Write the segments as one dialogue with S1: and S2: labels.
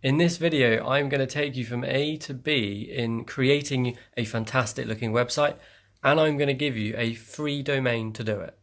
S1: In this video, I'm going to take you from A to B in creating a fantastic looking website, and I'm going to give you a free domain to do it.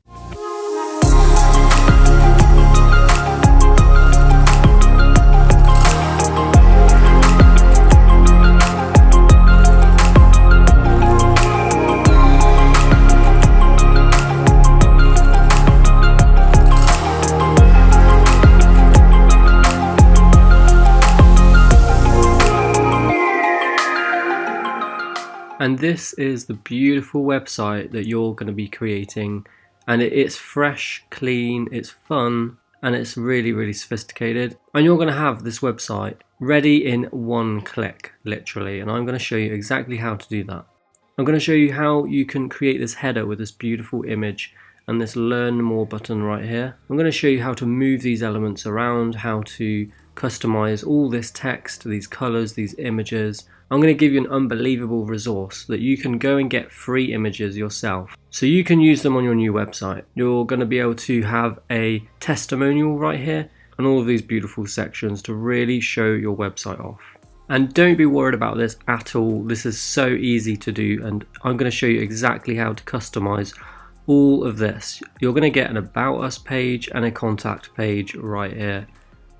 S1: And this is the beautiful website that you're going to be creating, and it's fresh, clean, it's fun, and it's really sophisticated. And you're going to have this website ready in one click, literally, and I'm going to show you exactly how to do that. I'm going to show you how you can create this header with this beautiful image and this learn more button right here. I'm going to show you how to move these elements around, how to customize all this text, these colors, these images. I'm going to give you an unbelievable resource that you can go and get free images yourself, so you can use them on your new website. You're going to be able to have a testimonial right here and all of these beautiful sections to really show your website off. And don't be worried about this at all. This is so easy to do, and I'm going to show you exactly how to customize all of this. You're going to get an About Us page and a contact page right here.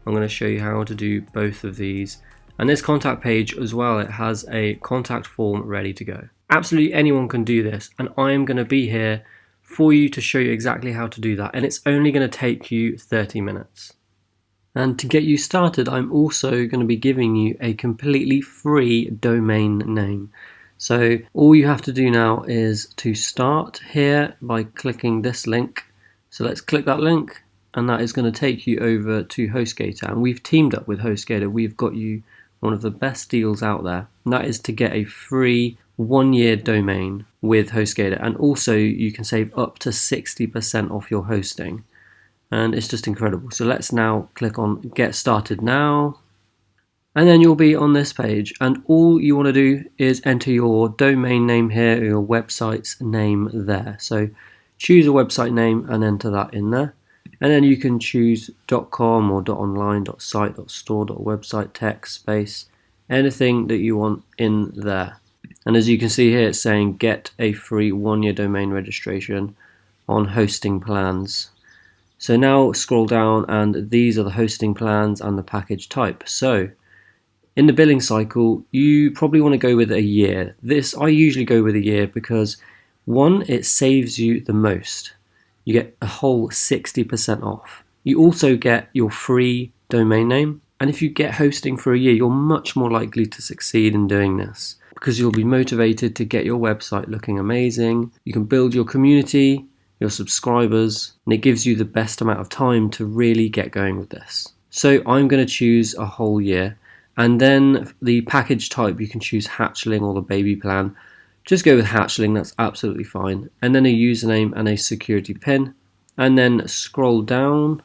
S1: I'm going to show you how to do both of these. And this contact page as well, it has a contact form ready to go. Absolutely anyone can do this, and I am going to be here for you to show you exactly how to do that, and it's only going to take you 30 minutes. And to get you started, I'm also going to be giving you a completely free domain name. So all you have to do now is to start here by clicking this link. So let's click that link, and that is going to take you over to Hostgator, and we've teamed up with Hostgator. We've got you one of the best deals out there, and that is to get a free 1-year domain with Hostgator, and also you can save up to 60% off your hosting, and it's just incredible. So let's now click on Get Started Now, and then you'll be on this page, and all you want to do is enter your domain name here, or your website's name there. So choose a website name and enter that in there. And then you can choose .com or .online, .site, .store, .website, text, space, anything that you want in there. And as you can see here, it's saying get a free 1-year domain registration on hosting plans. So now scroll down, and these are the hosting plans and the package type. So in the billing cycle, you probably want to go with a year. I usually go with a year because, one, it saves you the most. You get a whole 60% off. You also get your free domain name, and if you get hosting for a year, you're much more likely to succeed in doing this because you'll be motivated to get your website looking amazing. You can build your community, your subscribers, and it gives you the best amount of time to really get going with this. So I'm going to choose a whole year, and then the package type, you can choose hatchling or the baby plan. Just go with hatchling, that's absolutely fine. And then a username and a security pin. And then scroll down,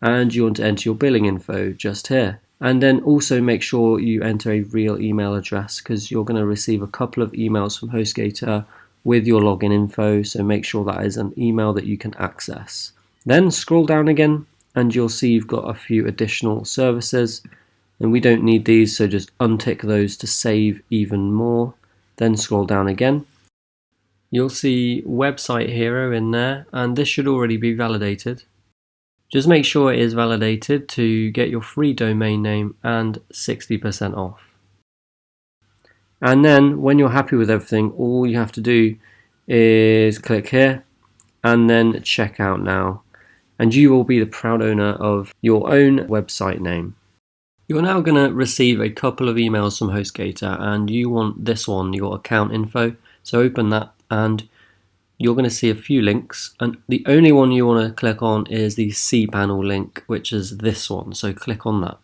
S1: and you want to enter your billing info just here. And then also make sure you enter a real email address, because you're going to receive a couple of emails from Hostgator with your login info. So make sure that is an email that you can access. Then scroll down again, and you'll see you've got a few additional services. And we don't need these, so just untick those to save even more. Then scroll down again. You'll see Website Hero in there, and this should already be validated. Just make sure it is validated to get your free domain name and 60% off. And then when you're happy with everything, all you have to do is click here and then check out now, and you will be the proud owner of your own website name. You're now going to receive a couple of emails from Hostgator, and you want this one, your account info. So open that, and you're going to see a few links, and the only one you want to click on is the Cpanel link, which is this one. So click on that,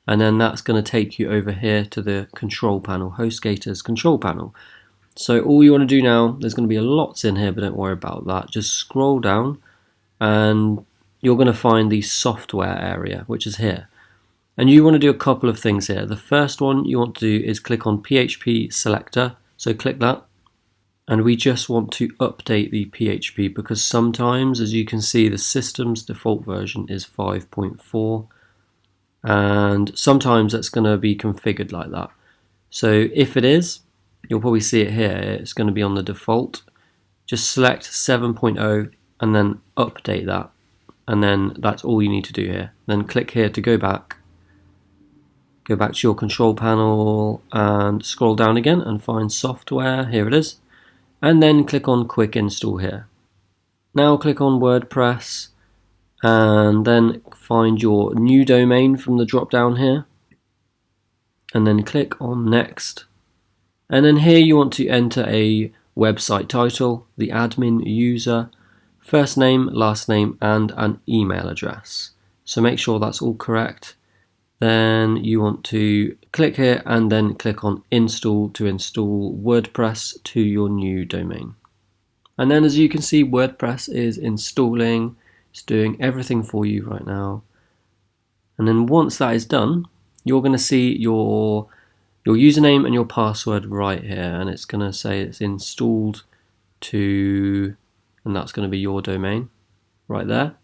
S1: and then that's going to take you over here to the control panel, Hostgator's control panel. So all you want to do now, there's going to be lots in here, but don't worry about that. Just scroll down, and you're going to find the software area, which is here. And you want to do a couple of things here. The first one you want to do is click on PHP selector. So click that. And we just want to update the PHP because sometimes, as you can see, the system's default version is 5.4. and sometimes it's going to be configured like that. So if it is, you'll probably see it here, it's going to be on the default. Just select 7.0 and then update that, and then that's all you need to do here. Then click here to go back to your control panel and scroll down again and find software, here it is, and then click on quick install here. Now click on WordPress and then find your new domain from the drop down here, and then click on next. And then here you want to enter a website title, the admin user, first name, last name, and an email address. So make sure that's all correct. Then you want to click here and then click on install to install WordPress to your new domain. And then as you can see, WordPress is installing, it's doing everything for you right now. And then once that is done, you're going to see your username and your password right here, and it's going to say it's installed to, and that's going to be your domain right there.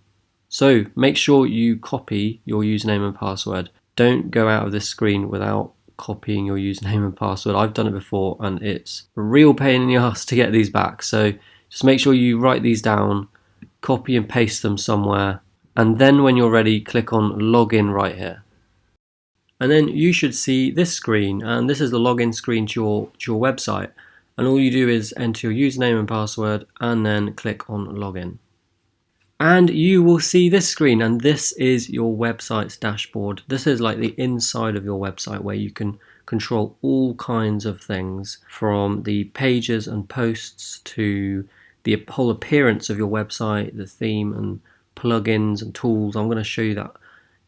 S1: So make sure you copy your username and password. Don't go out of this screen without copying your username and password. I've done it before and it's a real pain in the ass to get these back. So just make sure you write these down, copy and paste them somewhere, and then when you're ready, click on login right here. And then you should see this screen, and this is the login screen to your website. And all you do is enter your username and password and then click on login. And you will see this screen, and this is your website's dashboard. This is like the inside of your website where you can control all kinds of things, from the pages and posts to the whole appearance of your website, the theme and plugins and tools. I'm going to show you that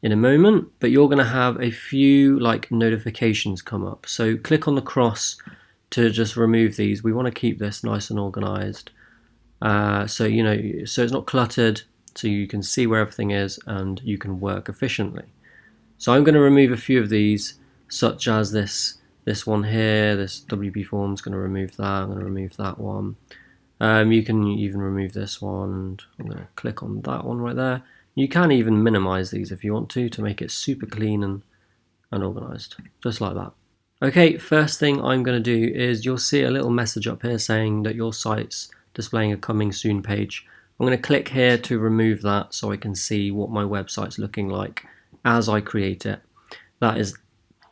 S1: in a moment, but you're going to have a few like notifications come up. So click on the cross to just remove these. We want to keep this nice and organized. So it's not cluttered, so you can see where everything is and you can work efficiently. So I'm going to remove a few of these, such as this one here, this WP form is going to remove that. I'm going to remove that one. You can even remove this one. I'm going to click on that one right there. You can even minimize these if you want to make it super clean and organized, just like that. Okay, first thing I'm going to do is you'll see a little message up here saying that your site's displaying a coming soon page. I'm going to click here to remove that so I can see what my website's looking like as I create it. That is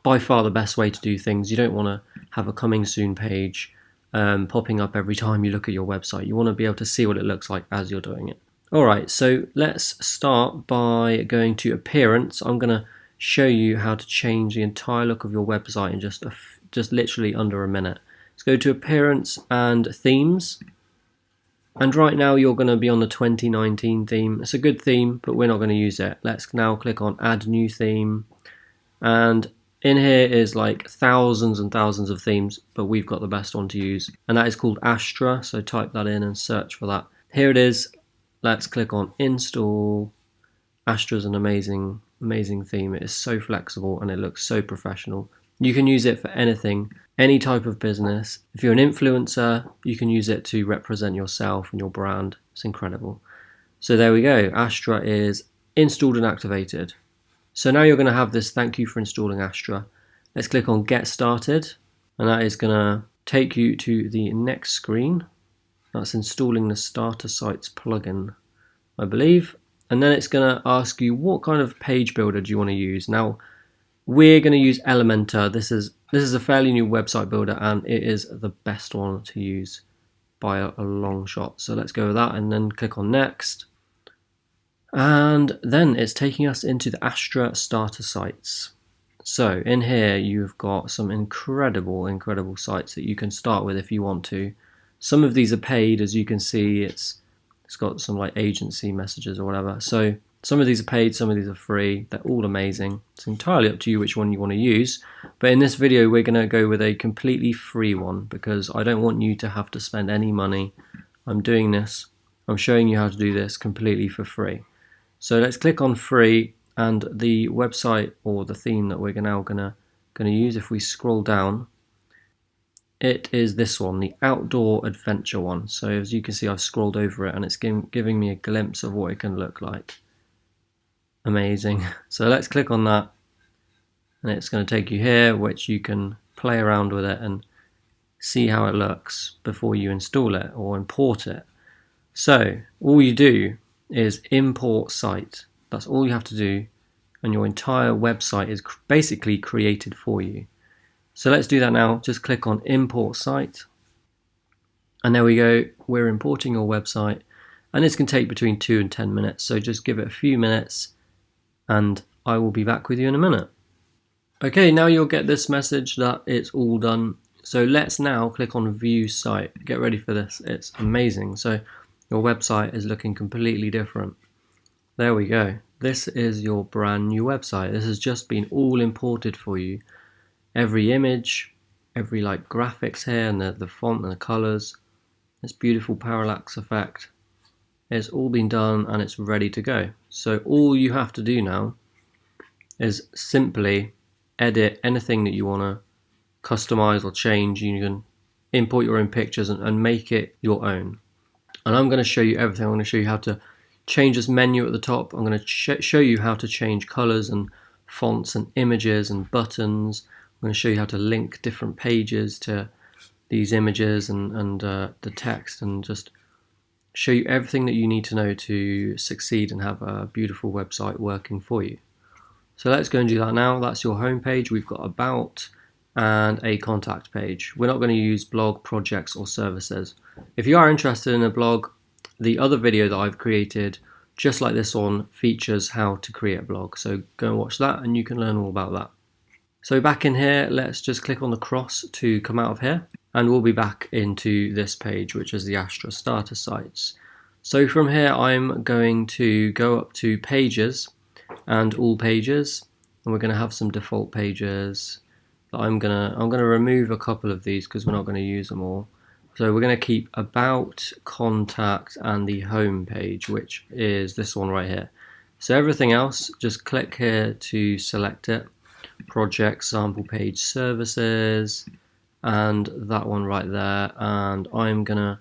S1: by far the best way to do things. You don't want to have a coming soon page popping up every time you look at your website. You want to be able to see what it looks like as you're doing it. Alright, so let's start by going to appearance. I'm going to show you how to change the entire look of your website in just literally under a minute. Let's go to appearance and themes. And right now you're going to be on the 2019 theme. It's a good theme, but we're not going to use it. Let's now click on add new theme. And in here is like thousands and thousands of themes, but we've got the best one to use. And that is called Astra, so type that in and search for that. Here it is. Let's click on install. Astra is an amazing theme. It is so flexible and it looks so professional. You can use it for anything, any type of business. If you're an influencer, you can use it to represent yourself and your brand. It's incredible. So there we go. Astra is installed and activated. So now you're going to have this thank you for installing Astra. Let's click on get started, and that is going to take you to the next screen. That's installing the starter sites plugin, I believe. And then it's going to ask you what kind of page builder do you want to use. Now we're going to use Elementor. This is a fairly new website builder and it is the best one to use by a long shot. So let's go with that and then click on next. And then it's taking us into the Astra starter sites. So in here you've got some incredible sites that you can start with if you want to. Some of these are paid, as you can see. It's got some like agency messages or whatever. So some of these are paid, some of these are free. They're all amazing. It's entirely up to you which one you want to use. But in this video we're going to go with a completely free one because I don't want you to have to spend any money. I'm showing you how to do this completely for free. So let's click on free, and the website or the theme that we're now gonna use, if we scroll down, it is this one, the outdoor adventure one. So as you can see, I've scrolled over it and it's giving me a glimpse of what it can look like. Amazing. So let's click on that and it's going to take you here, which you can play around with it and see how it looks before you install it or import it. So all you do is import site. That's all you have to do, and your entire website is basically created for you. So let's do that now. Just click on import site, and there we go. We're importing your website, and this can take between 2 and 10 minutes. So just give it a few minutes, and I will be back with you in a minute. Okay, now you'll get this message that it's all done. So let's now click on view site. Get ready for this. It's amazing. So your website is looking completely different. There we go. This is your brand new website. This has just been all imported for you. Every image, every like graphics here, and the font and the colors, this beautiful parallax effect. It's all been done and it's ready to go. So all you have to do now is simply edit anything that you want to customize or change. You can import your own pictures and make it your own. And I'm going to show you everything. I'm going to show you how to change this menu at the top. I'm going to show you how to change colors and fonts and images and buttons. I'm going to show you how to link different pages to these images and the text, and just show you everything that you need to know to succeed and have a beautiful website working for you. So let's go and do that now. That's your home page. We've got about and a contact page. We're not going to use blog, projects or services. If you are interested in a blog, the other video that I've created just like this one features how to create a blog. So go and watch that and you can learn all about that. So back in here, let's just click on the cross to come out of here, and we'll be back into this page, which is the Astra starter sites. So from here, I'm going to go up to pages and all pages, and we're going to have some default pages. I'm gonna remove a couple of these because we're not going to use them all. So we're going to keep about, contact, and the home page, which is this one right here. So everything else, just click here to select it. Project, sample page, services, and that one right there. And I'm gonna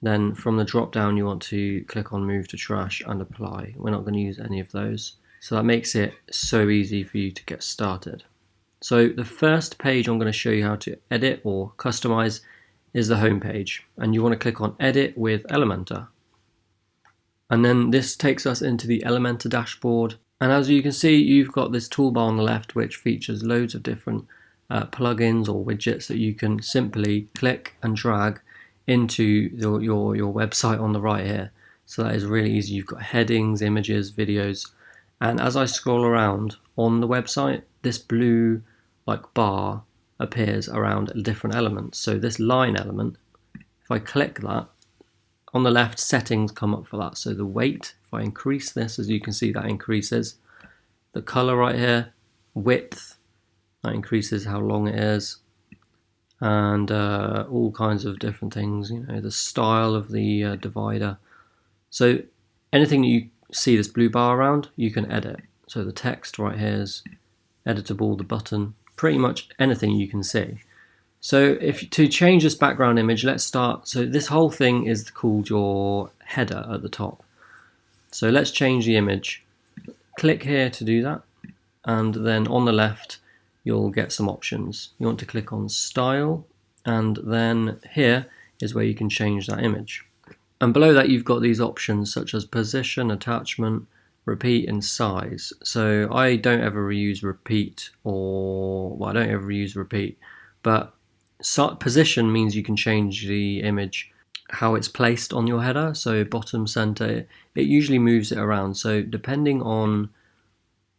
S1: then, from the drop down, you want to click on move to trash and apply. We're not going to use any of those. So that makes it so easy for you to get started. So the first page I'm going to show you how to edit or customize is the home page, and you want to click on edit with Elementor. And then this takes us into the Elementor dashboard. And as you can see, you've got this toolbar on the left which features loads of different plugins or widgets that you can simply click and drag into your website on the right here. So that is really easy. You've got headings, images, videos, and as I scroll around on the website, this blue like bar appears around different elements. So this line element, if I click that, on the left settings come up for that. So the weight, if I increase this, as you can see, that increases. The color right here, width, that increases how long it is, and all kinds of different things, you know, the style of the divider. So anything that you see this blue bar around, you can edit. So the text right here is editable, the button, pretty much anything you can see. So to change this background image, let's start. So this whole thing is called your header at the top. So let's change the image. Click here to do that, and then on the left you'll get some options. You want to click on style, and then here is where you can change that image. And below that you've got these options such as position, attachment, repeat, and size. So I don't ever use repeat, but position means you can change the image, how it's placed on your header. So bottom, center, it usually moves it around. So depending on,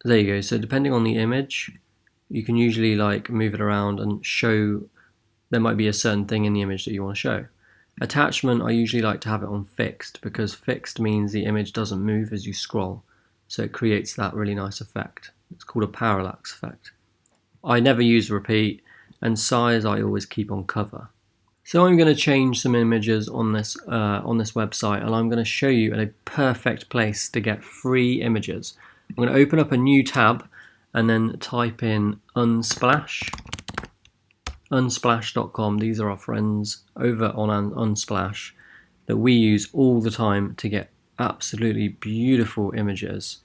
S1: there you go. So depending on the image, you can usually like move it around and show, there might be a certain thing in the image that you want to show. Attachment, I usually like to have it on fixed, because fixed means the image doesn't move as you scroll. So it creates that really nice effect. It's called a parallax effect. I never use repeat, and size I always keep on cover. So I'm going to change some images on this website, and I'm going to show you a perfect place to get free images. I'm going to open up a new tab and then type in Unsplash. Unsplash.com. These are our friends over on Unsplash that we use all the time to get absolutely beautiful images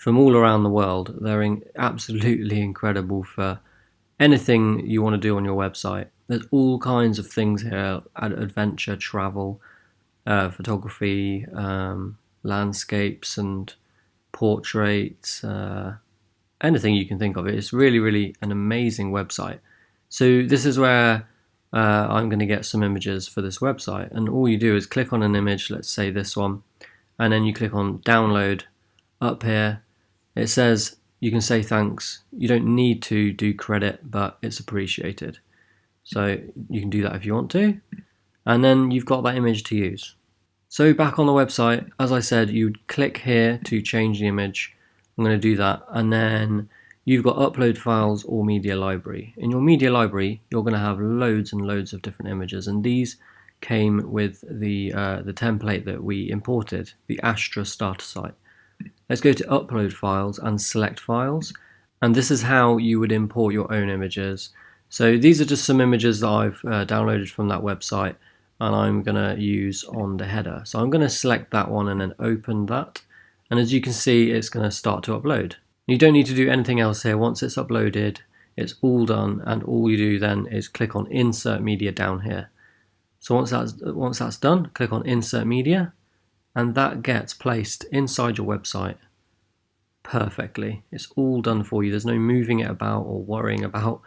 S1: from all around the world. They're absolutely incredible for anything you want to do on your website. There's all kinds of things here: adventure, travel, photography, landscapes and portraits, anything you can think of. It's really, really an amazing website. So this is where I'm going to get some images for this website, and all you do is click on an image, let's say this one, and then you click on download. Up here it says you can say thanks. You don't need to do credit, but it's appreciated. So you can do that if you want to, and then you've got that image to use. So back on the website, as I said, you'd click here to change the image. I'm going to do that, and then you've got upload files or media library. In your media library, you're going to have loads and loads of different images, and these came with the template that we imported, the Astra starter site. Let's go to upload files and select files, and this is how you would import your own images. So these are just some images that I've downloaded from that website, and I'm going to use on the header. So I'm going to select that one and then open that, and as you can see, it's going to start to upload. You don't need to do anything else here. Once it's uploaded, it's all done, and all you do then is click on Insert Media down here. So once that's done, click on Insert Media, and that gets placed inside your website perfectly. It's all done for you. There's no moving it about or worrying about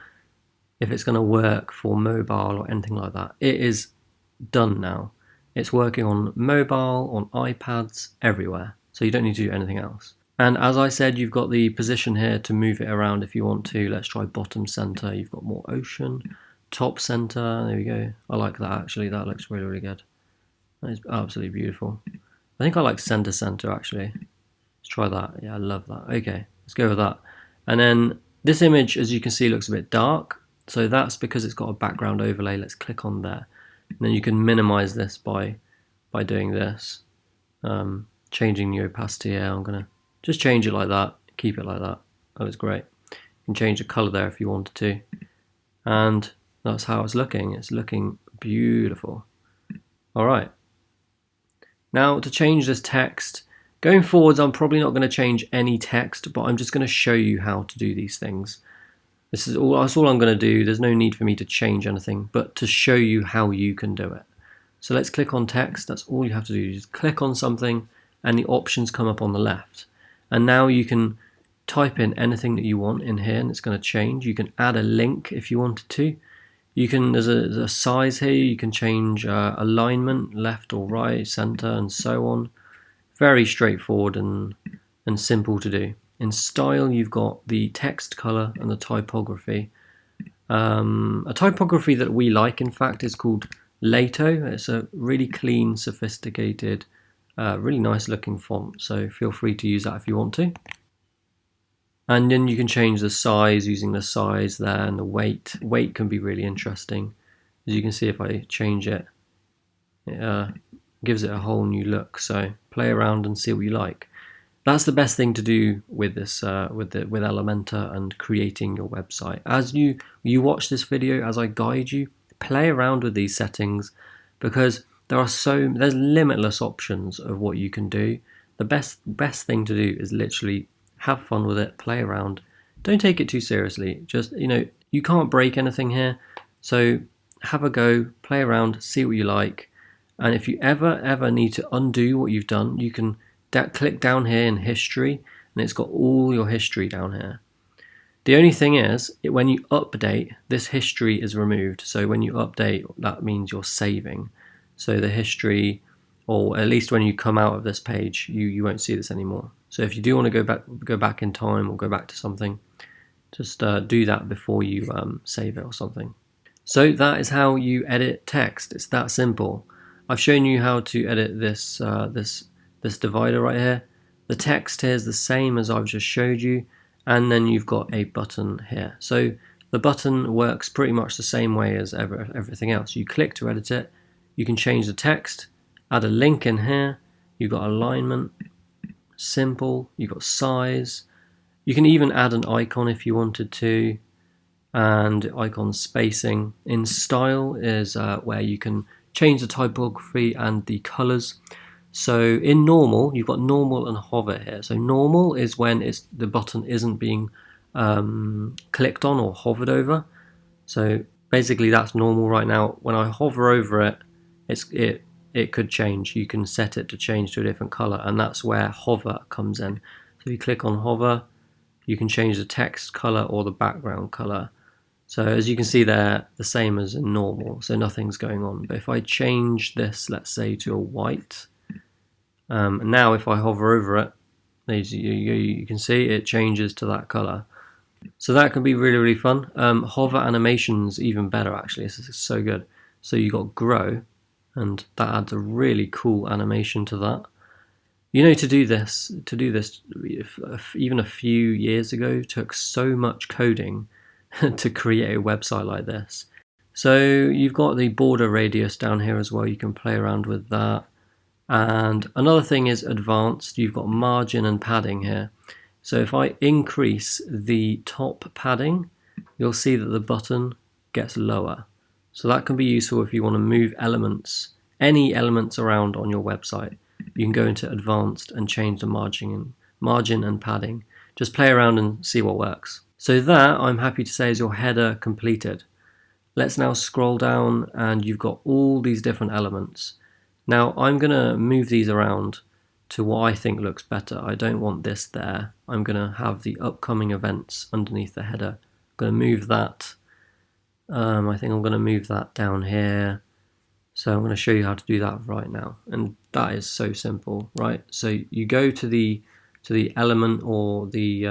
S1: if it's going to work for mobile or anything like that. It is done now. It's working on mobile, on iPads, everywhere. So you don't need to do anything else. And as I said, you've got the position here to move it around if you want to. Let's try bottom center. You've got more ocean. Top center. There we go. I like that actually. That looks really, really good. That is absolutely beautiful. I think I like center actually. Let's try that. Yeah, I love that. Okay, let's go with that. And then this image, as you can see, looks a bit dark. So that's because it's got a background overlay. Let's click on there. And then you can minimize this by doing this. Changing the opacity here. I'm going to just change it like that. Keep it like that. That looks great. You can change the color there if you wanted to. And that's how it's looking. It's looking beautiful. All right. Now to change this text, going forwards, I'm probably not going to change any text, but I'm just going to show you how to do these things. That's all I'm going to do. There's no need for me to change anything, but to show you how you can do it. So let's click on text. That's all you have to do. Just click on something and the options come up on the left. And now you can type in anything that you want in here and it's going to change. You can add a link if you wanted to. You can, there's a size here, you can change alignment, left or right, center, and so on. Very straightforward and simple to do. In style, you've got the text color and the typography. A typography that we like, in fact, is called Lato. It's a really clean, sophisticated, really nice looking font, so feel free to use that if you want to. And then you can change the size using the size there, and the weight. Weight can be really interesting. As you can see, if I change it, it gives it a whole new look. So play around and see what you like. That's the best thing to do with this, with Elementor and creating your website. As you watch this video, as I guide you, play around with these settings, because there's limitless options of what you can do. The best thing to do is literally have fun with it, play around. Don't take it too seriously. Just, you can't break anything here. So have a go, play around, see what you like. And if you ever need to undo what you've done, you can click down here in history, and it's got all your history down here. The only thing is, when you update, this history is removed. So when you update, that means you're saving. So the history, or at least when you come out of this page, you won't see this anymore. So if you do want to go back in time or go back to something, just do that before you save it or something. So that is how you edit text. It's that simple. I've shown you how to edit this this divider right here. The text here is the same as I've just showed you, and then you've got a button here. So the button works pretty much the same way as everything else. You click to edit it. You can change the text, add a link in here. You've got alignment. Simple. You've got size. You can even add an icon if you wanted to, and icon spacing. In style is where you can change the typography and the colors. So in normal, you've got normal and hover here. So normal is when the button isn't being clicked on or hovered over. So basically that's normal right now. When I hover over it, it could change. You can set it to change to a different color, and that's where hover comes in. So you click on hover, you can change the text color or the background color. So as you can see, they're the same as in normal, so nothing's going on. But if I change this, let's say, to a white, now if I hover over it, you can see it changes to that color. So that can be really, really fun. Hover animations even better, actually. This is so good. So you got grow, and that adds a really cool animation to that. You know, to do this, even a few years ago, took so much coding to create a website like this. So you've got the border radius down here as well. You can play around with that. And another thing is advanced. You've got margin and padding here. So if I increase the top padding, you'll see that the button gets lower. So that can be useful if you want to move elements, any elements around on your website. You can go into advanced and change the margin and padding. Just play around and see what works. So that, I'm happy to say, is your header completed. Let's now scroll down, and you've got all these different elements. Now I'm going to move these around to what I think looks better. I don't want this there. I'm going to have the upcoming events underneath the header. I'm going to move that. I think I'm going to move that down here. So I'm going to show you how to do that right now. And that is so simple, right? So you go to the element or the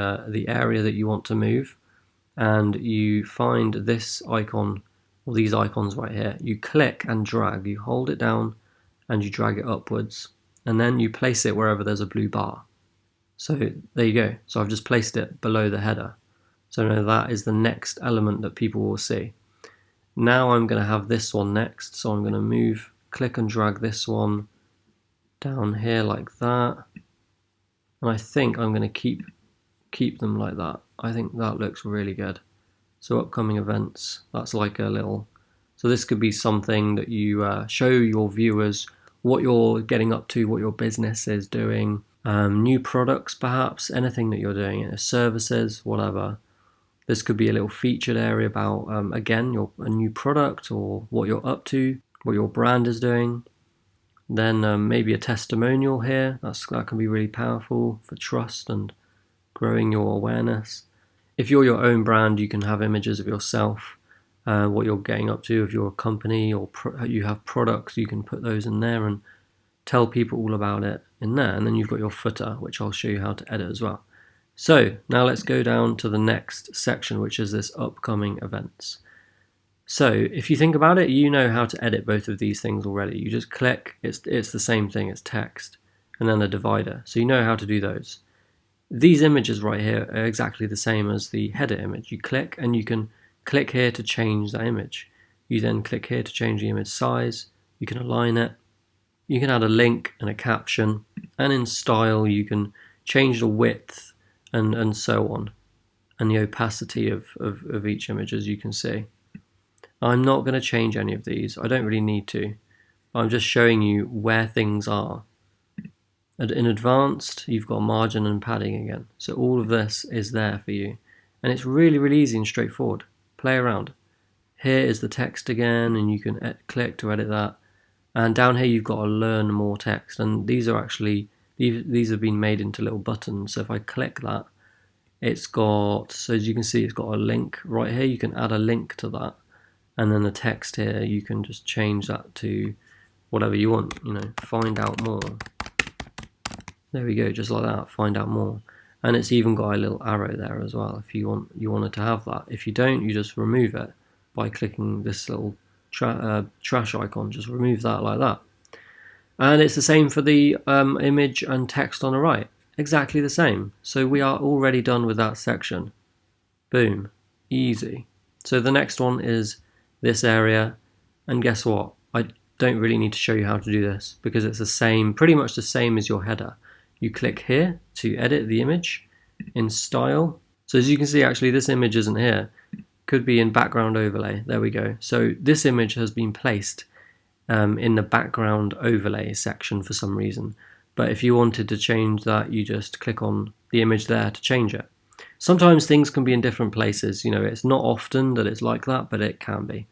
S1: area that you want to move, and you find this icon or these icons right here. You click and drag. You hold it down and you drag it upwards, and then you place it wherever there's a blue bar. So there you go. So I've just placed it below the header. So now that is the next element that people will see. Now I'm going to have this one next. So I'm going to click and drag this one down here like that. And I think I'm going to keep them like that. I think that looks really good. So upcoming events, that's like a little, so this could be something that you show your viewers what you're getting up to, what your business is doing, new products perhaps, anything that you're doing, services, whatever. This could be a little featured area about, again, a new product or what you're up to, what your brand is doing. Then maybe a testimonial here. That can be really powerful for trust and growing your awareness. If you're your own brand, you can have images of yourself, what you're getting up to. If you're a company or you have products, you can put those in there and tell people all about it in there. And then you've got your footer, which I'll show you how to edit as well. So now let's go down to the next section, which is this upcoming events. So if you think about it, you know how to edit both of these things already. You just click, it's the same thing, it's text, and then a divider. So you know how to do those. These images right here are exactly the same as the header image. You click and you can click here to change that image. You then click here to change the image size. You can align it. You can add a link and a caption. And in style, you can change the width and so on. And the opacity of each image, as you can see. I'm not going to change any of these. I don't really need to. I'm just showing you where things are. In advanced, you've got margin and padding again. So all of this is there for you. And it's really, really easy and straightforward. Play around. Here is the text again, and you can click to edit that. And down here, you've got to learn more text. And these are actually, these have been made into little buttons. So if I click that, it's got, so as you can see, it's got a link right here. You can add a link to that. And then the text here, you can just change that to whatever you want, find out more. There we go, just like that, find out more. And it's even got a little arrow there as well if you wanted to have that. If you don't, you just remove it by clicking this little trash icon. Just remove that like that. And it's the same for the image and text on the right. Exactly the same. So we are already done with that section. Boom, easy. So the next one is this area, and guess what? I don't really need to show you how to do this because it's the same, pretty much the same as your header. You click here to edit the image in style. So as you can see, actually this image isn't here. Could be in background overlay. There we go. So this image has been placed in the background overlay section for some reason. But if you wanted to change that, you just click on the image there to change it. Sometimes things can be in different places. It's not often that it's like that, but it can be.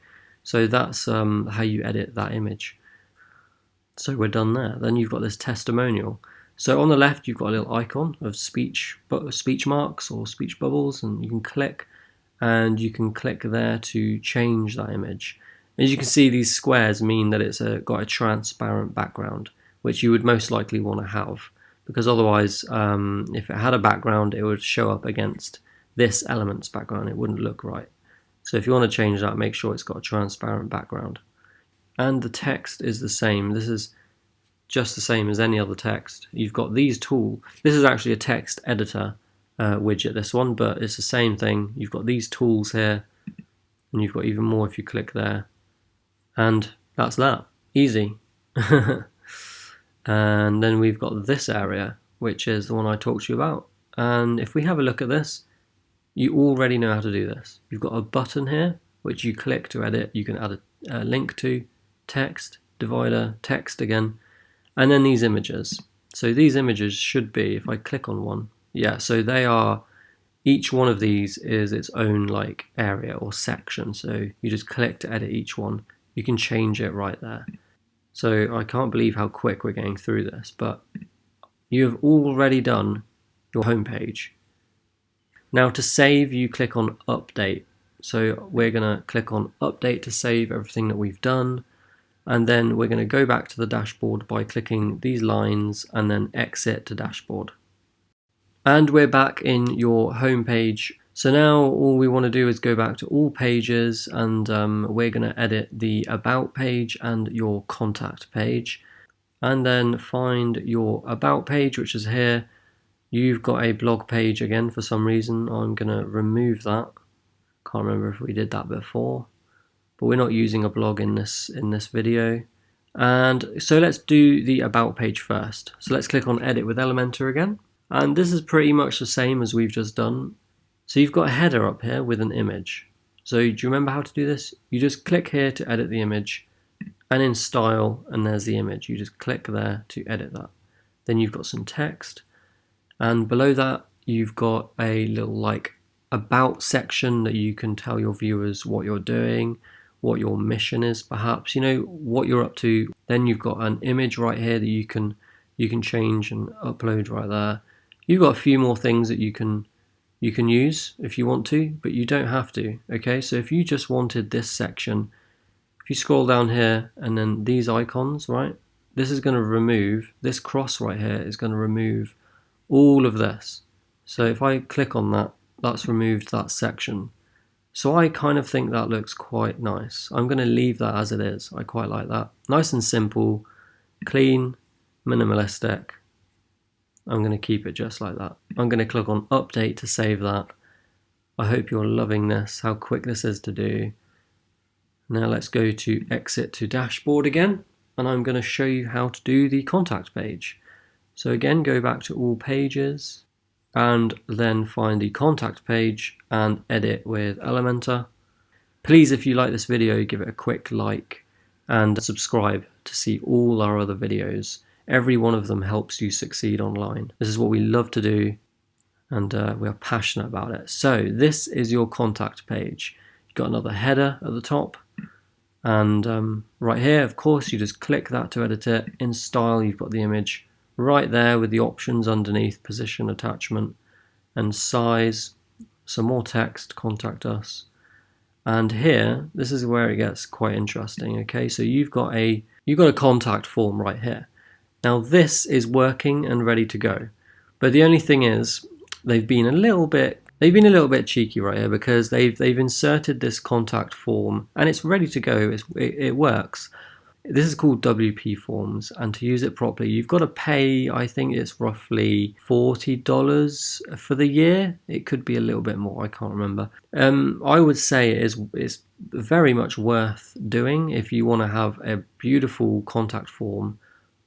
S1: So that's how you edit that image. So we're done there. Then you've got this testimonial. So on the left, you've got a little icon of speech marks or speech bubbles, and you can click there to change that image. As you can see, these squares mean that it's got a transparent background, which you would most likely want to have, because otherwise, if it had a background, it would show up against this element's background. It wouldn't look right. So if you want to change that, make sure it's got a transparent background. And the text is the same. This is just the same as any other text. You've got these tools. This is actually a text editor widget, this one, but it's the same thing. You've got these tools here, and you've got even more if you click there. And that's that. Easy. And then we've got this area, which is the one I talked to you about. And if we have a look at this, you already know how to do this. You've got a button here, which you click to edit. You can add a link to, text, divider, text again, and then these images. So these images should be, if I click on one, so they are, each one of these is its own like area or section. So you just click to edit each one. You can change it right there. So I can't believe how quick we're getting through this, but you have already done your homepage. Now to save, you click on update. So we're going to click on update to save everything that we've done. And then we're going to go back to the dashboard by clicking these lines and then exit to dashboard. And we're back in your home page. So now all we want to do is go back to all pages, and we're going to edit the about page and your contact page. And then find your about page, which is here. You've got a blog page again for some reason. I'm going to remove that. Can't remember if we did that before, but we're not using a blog in this video. And so let's do the about page first. So let's click on edit with Elementor again. And this is pretty much the same as we've just done. So you've got a header up here with an image. So do you remember how to do this? You just click here to edit the image, and in style, and there's the image. You just click there to edit that. Then you've got some text, and below that you've got a little like about section that you can tell your viewers what you're doing, what your mission is, perhaps, what you're up to. Then you've got an image right here that you can change and upload right there. You've got a few more things that you can use if you want to, but you don't have to. Okay, so if you just wanted this section, if you scroll down here and then these icons, right, this is going to remove, this cross right here is going to remove all of this. So if I click on that, that's removed that section. So I kind of think that looks quite nice. I'm going to leave that as it is. I quite like that. Nice and simple, clean, minimalistic. I'm going to keep it just like that. I'm going to click on update to save that. I hope you're loving this, how quick this is to do. Now let's go to exit to dashboard again, and I'm going to show you how to do the contact page. So again, go back to all pages and then find the contact page and edit with Elementor. Please, if you like this video, give it a quick like and subscribe to see all our other videos. Every one of them helps you succeed online. This is what we love to do, and we are passionate about it. So this is your contact page. You've got another header at the top, and right here, of course, you just click that to edit it. In style, you've got the image right there with the options underneath, position, attachment, and size. Some more text, contact us. And here, this is where it gets quite interesting. Okay, so you've got a contact form right here. Now this is working and ready to go, but the only thing is they've been a little bit cheeky right here, because they've inserted this contact form and it's ready to go. It works. This is called WP Forms, and to use it properly, you've got to pay, I think it's roughly $40 for the year. It could be a little bit more, I can't remember. I would say it's very much worth doing if you want to have a beautiful contact form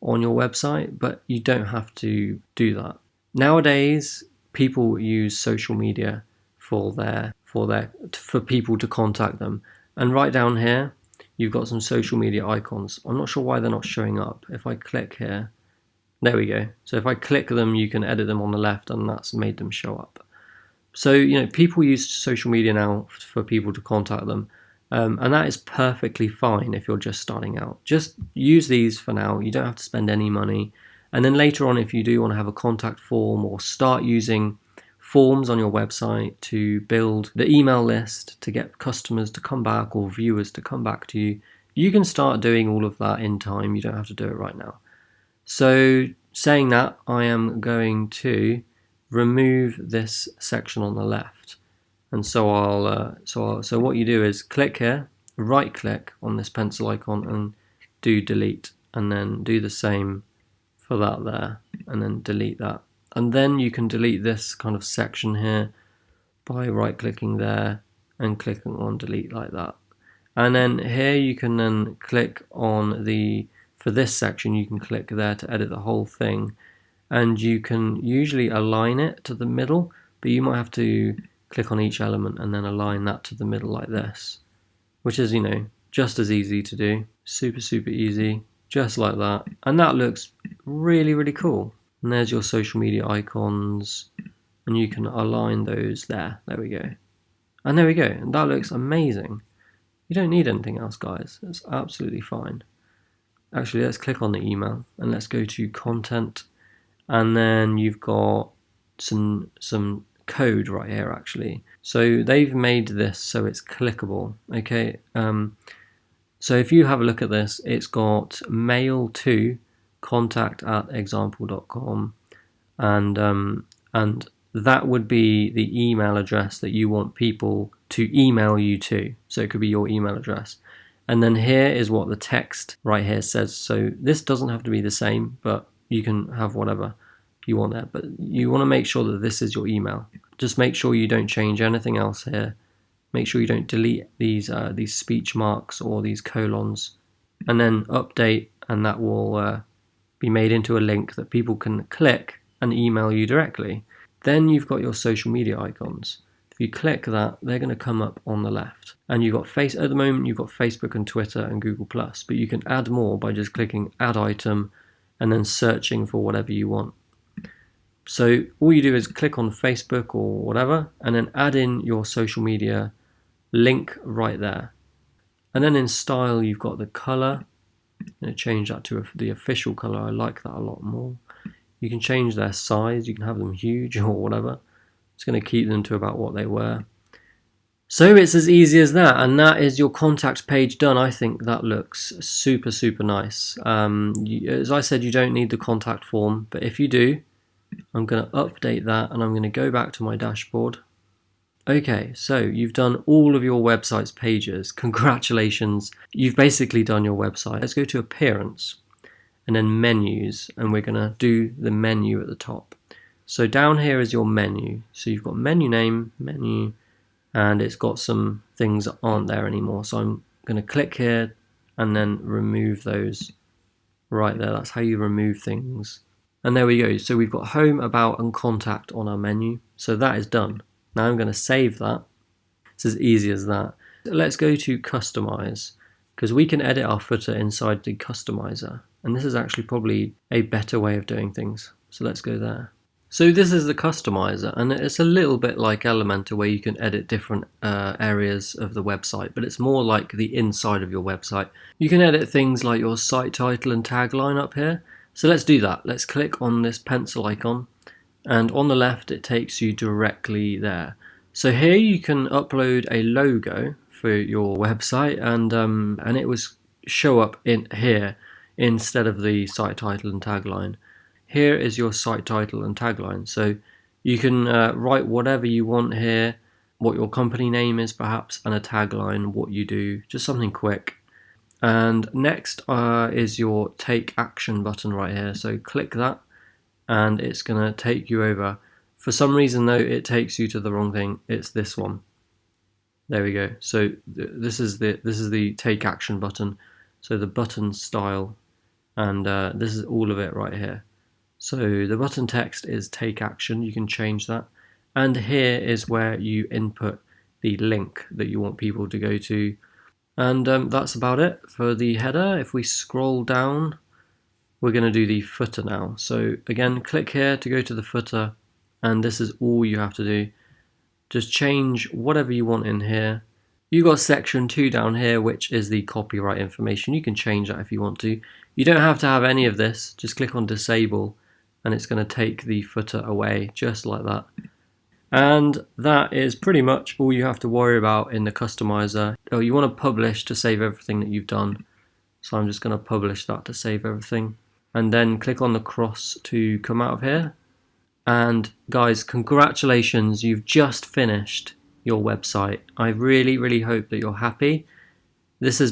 S1: on your website, but you don't have to do that. Nowadays, people use social media for people to contact them. And right down here, you've got some social media icons. I'm not sure why they're not showing up. If I click here, there we go. So if I click them, you can edit them on the left, and that's made them show up. So, you know, people use social media now for people to contact them. And that is perfectly fine if you're just starting out. Just use these for now. You don't have to spend any money. And then later on, if you do want to have a contact form or start using forms on your website to build the email list to get customers to come back or viewers to come back to you, you can start doing all of that in time. You don't have to do it right now. So saying that, I am going to remove this section on the left. And so so what you do is click here, right click on this pencil icon and do delete, and then do the same for that there, and then delete that. And then you can delete this kind of section here by right clicking there and clicking on delete like that. And then here you can then click on for this section, you can click there to edit the whole thing, and you can usually align it to the middle, but you might have to click on each element and then align that to the middle like this, which is, you know, just as easy to do. Super easy, just like that. And that looks really cool. And there's your social media icons, and you can align those there. There we go. And there we go. And that looks amazing. You don't need anything else, guys. It's absolutely fine. Actually, let's click on the email and let's go to content. And then you've got some code right here actually. So they've made this so it's clickable. Okay. So if you have a look at this, it's got mail to contact@example.com, and that would be the email address that you want people to email you to. So it could be your email address. And then here is what the text right here says. So this doesn't have to be the same, but you can have whatever you want there. But you want to make sure that this is your email. Just make sure you don't change anything else here. Make sure you don't delete these speech marks or these colons. And then update, and that will be made into a link that people can click and email you directly. Then you've got your social media icons. If you click that, they're going to come up on the left. And you've got at the moment you've got Facebook and Twitter and Google+, but you can add more by just clicking add item and then searching for whatever you want. So all you do is click on Facebook or whatever, and then add in your social media link right there. And then in style, you've got the color. I'm going to change that to the official color. I like that a lot more. You can change their size. You can have them huge or whatever. It's going to keep them to about what they were. So it's as easy as that, and that is your contact page done. I think that looks super nice. As I said, you don't need the contact form, but if you do, I'm going to update that, and I'm going to go back to my dashboard. Okay, so you've done all of your website's pages. Congratulations, you've basically done your website. Let's go to appearance and then menus, and we're going to do the menu at the top. So down here is your menu. So you've got menu name, menu, and it's got some things that aren't there anymore. So I'm going to click here and then remove those right there. That's how you remove things. And there we go. So we've got home, about, and contact on our menu. So that is done. Now I'm going to save that. It's as easy as that. Let's go to customize, because we can edit our footer inside the customizer. And this is actually probably a better way of doing things. So let's go there. So this is the customizer, and it's a little bit like Elementor where you can edit different areas of the website, but it's more like the inside of your website. You can edit things like your site title and tagline up here. So let's do that. Let's click on this pencil icon, and on the left it takes you directly there. So here you can upload a logo for your website, and it will show up in here instead of the site title and tagline. Here is your site title and tagline. So you can write whatever you want here, what your company name is perhaps, and a tagline, what you do, just something quick. And next is your take action button right here. So click that and it's going to take you over. For some reason though, it takes you to the wrong thing. It's this one. There we go. So this is the take action button. So the button style, and this is all of it right here. So the button text is take action. You can change that. And here is where you input the link that you want people to go to. And that's about it for the header. If we scroll down, we're going to do the footer now. So again, click here to go to the footer, and this is all you have to do. Just change whatever you want in here. You got section 2 down here, which is the copyright information. You can change that if you want to. You don't have to have any of this. Just click on disable and it's going to take the footer away just like that. And that is pretty much all you have to worry about in the customizer. Oh, you want to publish to save everything that you've done. So I'm just going to publish that to save everything. And then click on the cross to come out of here. And guys, congratulations, you've just finished your website. I really hope that you're happy. This has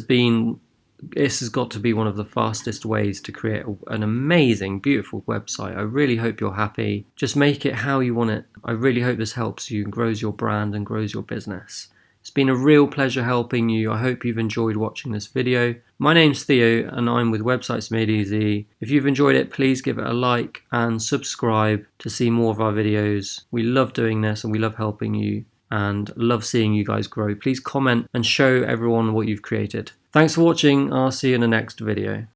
S1: got to be one of the fastest ways to create an amazing, beautiful website. I really hope you're happy. Just make it how you want it. I really hope this helps you and grows your brand and grows your business. It's been a real pleasure helping you. I hope you've enjoyed watching this video. My name's Theo and I'm with Websites Made Easy. If you've enjoyed it, please give it a like and subscribe to see more of our videos. We love doing this and we love helping you and love seeing you guys grow. Please comment and show everyone what you've created. Thanks for watching. I'll see you in the next video.